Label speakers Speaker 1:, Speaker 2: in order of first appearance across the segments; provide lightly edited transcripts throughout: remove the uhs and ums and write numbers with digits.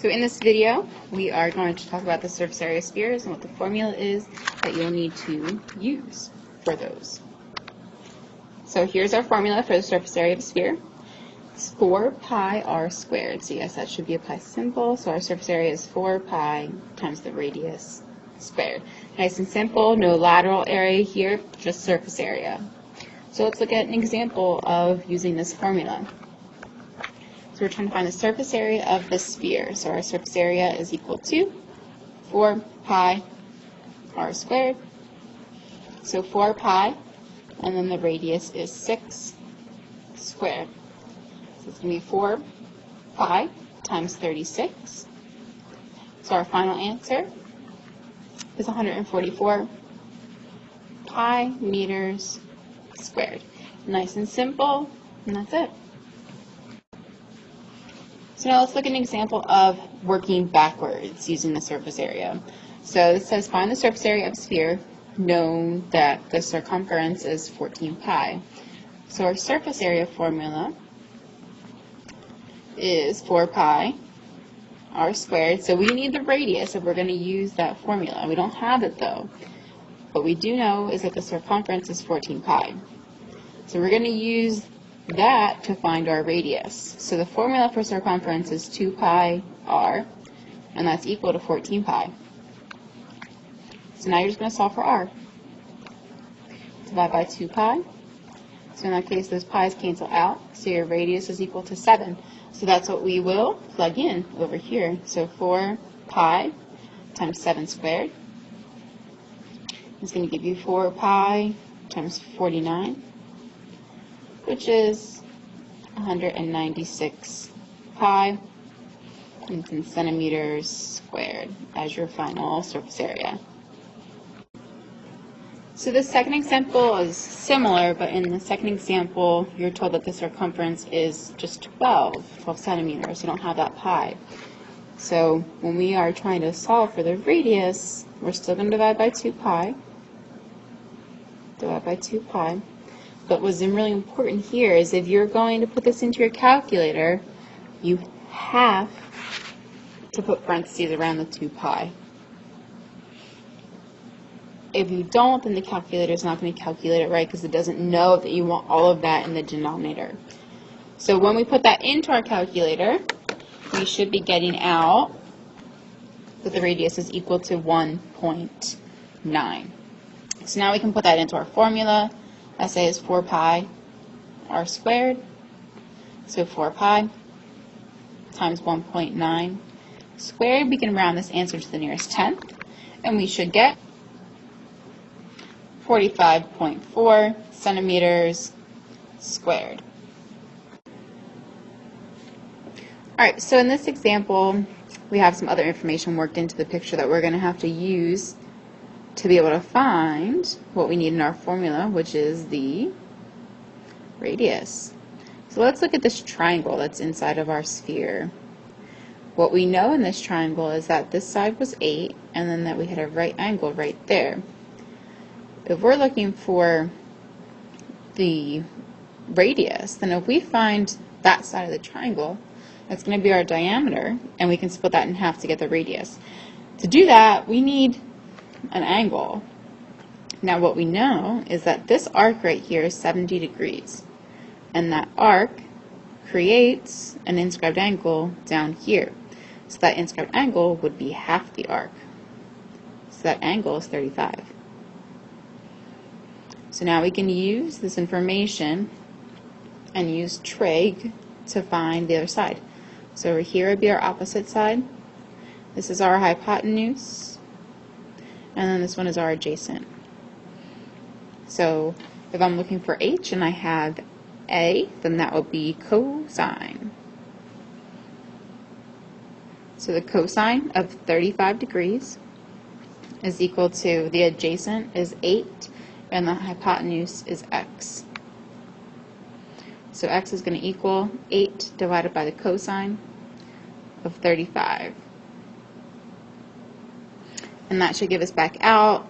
Speaker 1: So in this video, we are going to talk about the surface area of spheres and what the formula is that you'll need to use for those. So here's our formula for the surface area of a sphere. It's 4 pi r squared. So yes, that should be a pi symbol. So our surface area is 4 pi times the radius squared. Nice and simple, no lateral area here, just surface area. So let's look at an example of using this formula. So we're trying to find the surface area of the sphere. So our surface area is equal to 4 pi r squared. So 4 pi, and then the radius is 6 squared. So it's going to be 4 pi times 36. So our final answer is 144 pi meters squared. Nice and simple, and that's it. So now let's look at an example of working backwards using the surface area. So this says find the surface area of a sphere, known that the circumference is 14 pi. So our surface area formula is 4 pi r squared. So we need the radius if we're going to use that formula. We don't have it though. What we do know is that the circumference is 14 pi. So we're going to use that to find our radius. So the formula for circumference is 2 pi r, and that's equal to 14 pi. So now you're just going to solve for r. Divide by 2 pi. So in that case, those pi's cancel out, so your radius is equal to 7. So that's what we will plug in over here. So 4 pi times 7 squared is going to give you 4 pi times 49, which is 196 pi in centimeters squared as your final surface area. So the second example is similar, but in the second example, you're told that the circumference is just 12 centimeters. You don't have that pi. So when we are trying to solve for the radius, we're still going to divide by 2 pi. Divide by 2 pi. But what's really important here is if you're going to put this into your calculator, you have to put parentheses around the 2 pi. If you don't, then the calculator is not going to calculate it right because it doesn't know that you want all of that in the denominator. So when we put that into our calculator, we should be getting out that the radius is equal to 1.9. So now we can put that into our formula. SA is 4 pi r squared. So 4 pi times 1.9 squared. We can round this answer to the nearest tenth, and we should get 45.4 centimeters squared. Alright, so in this example, we have some other information worked into the picture that we're going to have to use to be able to find what we need in our formula, which is the radius. So let's look at this triangle that's inside of our sphere. What we know in this triangle is that this side was 8, and then that we had a right angle right there. If we're looking for the radius, then if we find that side of the triangle, that's going to be our diameter, and we can split that in half to get the radius. To do that, we need an angle. Now what we know is that this arc right here is 70 degrees, and that arc creates an inscribed angle down here. So that inscribed angle would be half the arc. So that angle is 35. So now we can use this information and use trig to find the other side. So over here would be our opposite side. This is our hypotenuse, and then this one is our adjacent. So if I'm looking for h and I have a, then that would be cosine. So the cosine of 35 degrees is equal to, the adjacent is 8, and the hypotenuse is x. So x is going to equal 8 divided by the cosine of 35. And that should give us back out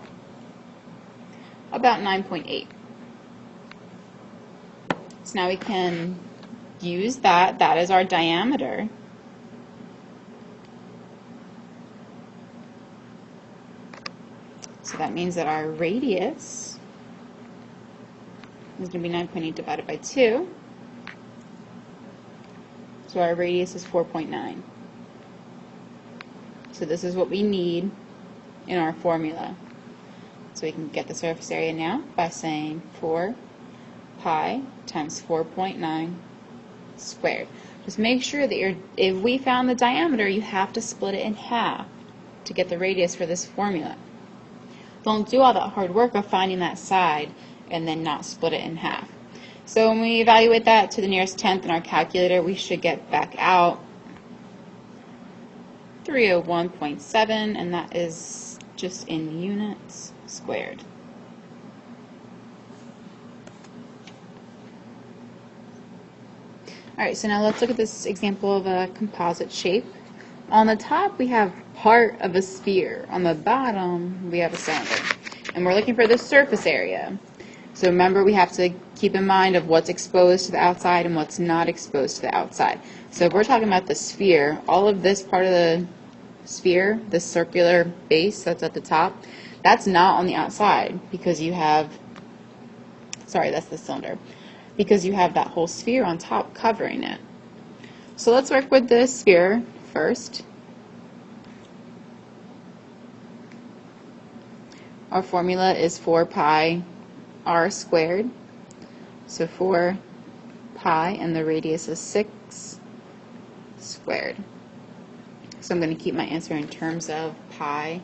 Speaker 1: about 9.8. So now we can use that. That is our diameter. So that means that our radius is going to be 9.8 divided by 2. So our radius is 4.9. So this is what we need in our formula. So we can get the surface area now by saying 4 pi times 4.9 squared. Just make sure that if we found the diameter, you have to split it in half to get the radius for this formula. Don't do all that hard work of finding that side and then not split it in half. So when we evaluate that to the nearest tenth in our calculator, we should get back out 301.7, and that is just in units squared. Alright, so now let's look at this example of a composite shape. On the top we have part of a sphere. On the bottom we have a cylinder. And we're looking for the surface area. So remember, we have to keep in mind of what's exposed to the outside and what's not exposed to the outside. So if we're talking about the sphere, all of this part of the sphere, this circular base that's at the top, that's not on the outside because you have, sorry, that's the cylinder, because you have that whole sphere on top covering it. So let's work with the sphere first. Our formula is 4 pi r squared. So 4 pi, and the radius is 6 squared. So I'm going to keep my answer in terms of pi.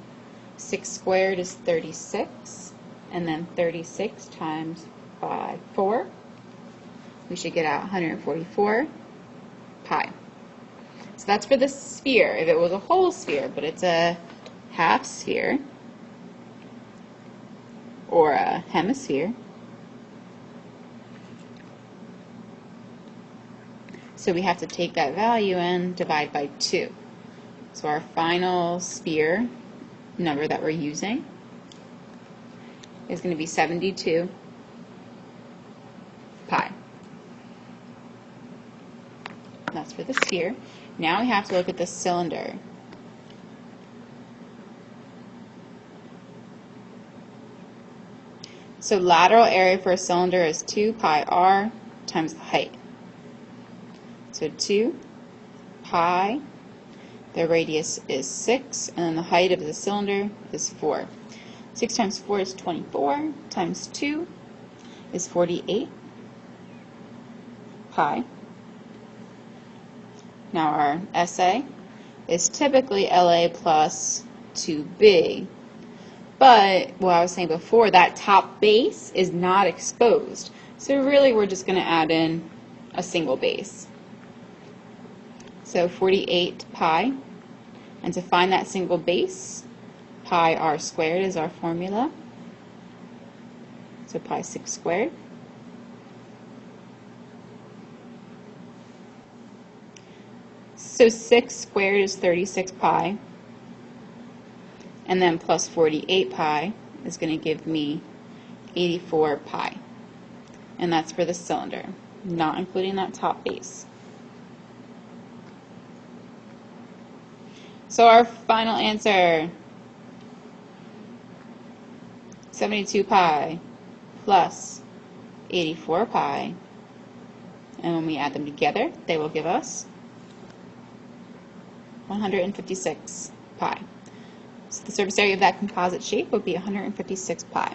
Speaker 1: 6 squared is 36, and then 36 times by 4. We should get out 144 pi. So that's for the sphere. If it was a whole sphere, but it's a half sphere or a hemisphere. So we have to take that value and divide by 2. So our final sphere number that we're using is going to be 72 pi. That's for the sphere. Now we have to look at the cylinder. So lateral area for a cylinder is 2 pi r times the height. So 2 pi, the radius is 6, and then the height of the cylinder is 4. 6 times 4 is 24, times 2 is 48 pi. Now our SA is typically LA plus 2B. But what I was saying before, that top base is not exposed. So really we're just going to add in a single base. So 48 pi. And to find that single base, pi r squared is our formula. So pi 6 squared. So 6 squared is 36 pi. And then plus 48 pi is going to give me 84 pi. And that's for the cylinder, not including that top base. So our final answer, 72 pi plus 84 pi. And when we add them together, they will give us 156 pi. So the surface area of that composite shape would be 156 pi.